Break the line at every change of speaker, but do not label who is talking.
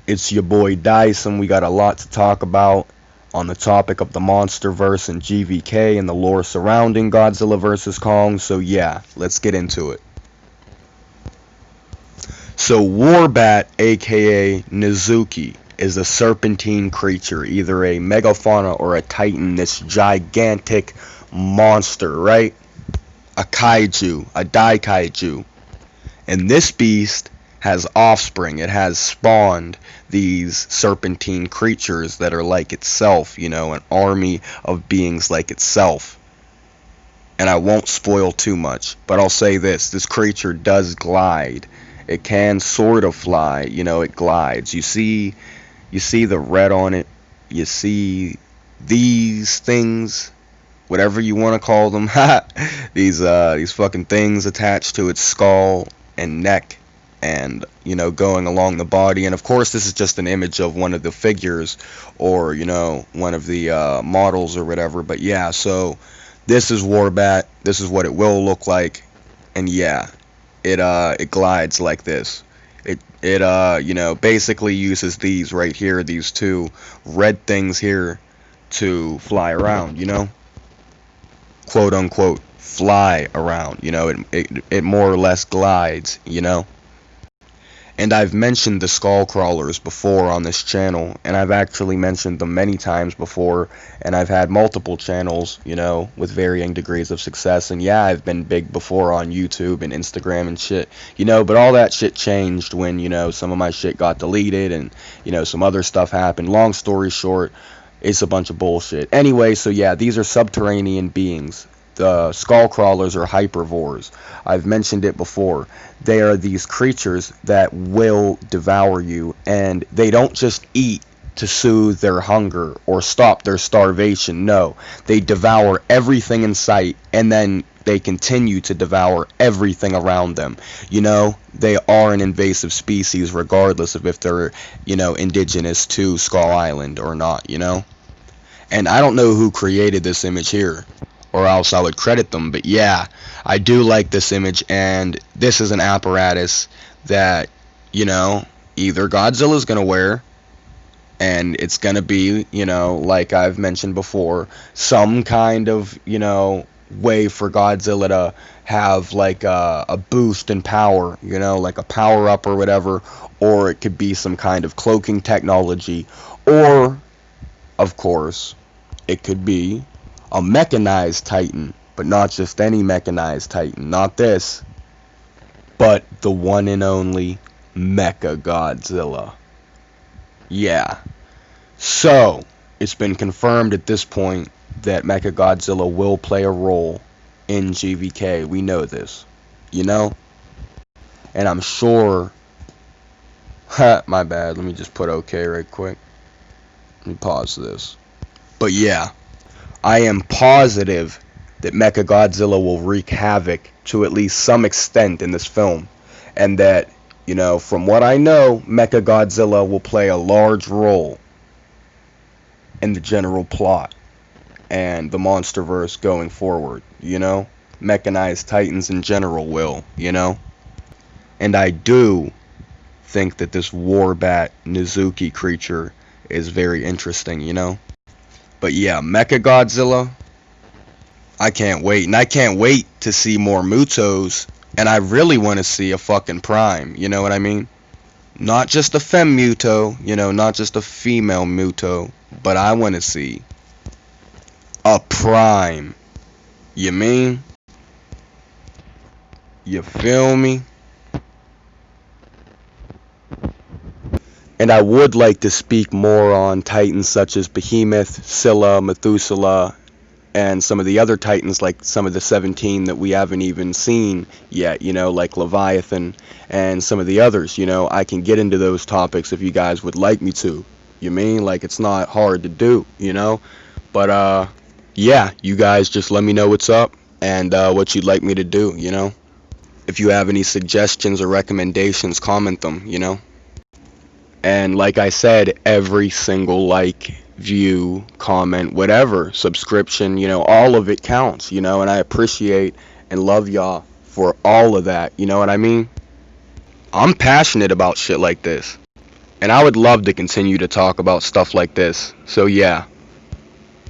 It's your boy Dyson. We got a lot to talk about on the topic of the MonsterVerse and GVK and the lore surrounding Godzilla vs Kong. So yeah, let's get into it. So WARBAT, aka Nezuki, is a serpentine creature, either a megafauna or a titan, this gigantic monster, right? A kaiju, a daikaju. And this beast has offspring. It has spawned these serpentine creatures that are like itself, you know, an army of beings like itself. And I won't spoil too much, but I'll say this creature does glide. It can sort of fly, you know, it glides. You see the red on it. You see these things, whatever you want to call them. these fucking things attached to its skull and neck, and you know, going along the body. And of course this is just an image of one of the figures, or you know, one of the models or whatever. But yeah, so this is WARBAT. This is what it will look like. And yeah, it glides like this. It you know, basically uses these right here, these two red things here, to fly around, you know, quote unquote fly around, you know. It more or less glides, you know. And I've mentioned the skull crawlers before on this channel, and I've actually mentioned them many times before, and I've had multiple channels, you know, with varying degrees of success. And yeah, I've been big before on YouTube and Instagram and shit, you know, but all that shit changed when, you know, some of my shit got deleted and, you know, some other stuff happened. Long story short, it's a bunch of bullshit. Anyway, so yeah, these are subterranean beings. The skull crawlers are hypervores. I've mentioned it before. They are these creatures that will devour you, and they don't just eat to soothe their hunger or stop their starvation. No, they devour everything in sight, and then they continue to devour everything around them. You know, they are an invasive species regardless of if they're, you know, indigenous to Skull Island or not, you know. And I don't know who created this image here, or else I would credit them. But yeah, I do like this image, and this is an apparatus that, you know, either Godzilla's gonna wear, and it's gonna be, you know, like I've mentioned before, some kind of, you know, way for Godzilla to have like a boost in power, you know, like a power up or whatever. Or it could be some kind of cloaking technology, or of course it could be a mechanized titan, but not just any mechanized titan. Not this, but the one and only MECHA-GODZILLA. Yeah. So, it's been confirmed at this point that MECHA-GODZILLA will play a role in GVK. We know this, you know? And I'm sure... my bad. Let me just put okay right quick. Let me pause this. But yeah, I am positive that MECHA-GODZILLA will wreak havoc to at least some extent in this film. And that, you know, from what I know, MECHA-GODZILLA will play a large role in the general plot and the MonsterVerse going forward, you know? Mechanized titans in general will, you know? And I do think that this WARBAT Nezuki creature is very interesting, you know? But yeah, MECHA-GODZILLA, I can't wait. And I can't wait to see more Mutos. And I really want to see a fucking Prime, you know what I mean? Not just a femme Muto, you know, not just a female Muto, but I want to see a Prime. You mean? You feel me? And I would like to speak more on titans such as Behemoth, Scylla, Methuselah, and some of the other titans, like some of the 17 that we haven't even seen yet, you know, like Leviathan and some of the others. You know, I can get into those topics if you guys would like me to. You mean? Like, it's not hard to do, you know? But, yeah, you guys just let me know what's up and what you'd like me to do, you know? If you have any suggestions or recommendations, comment them, you know? And like I said, every single like, view, comment, whatever, subscription, you know, all of it counts, you know, and I appreciate and love y'all for all of that, you know what I mean? I'm passionate about shit like this. And I would love to continue to talk about stuff like this. So yeah.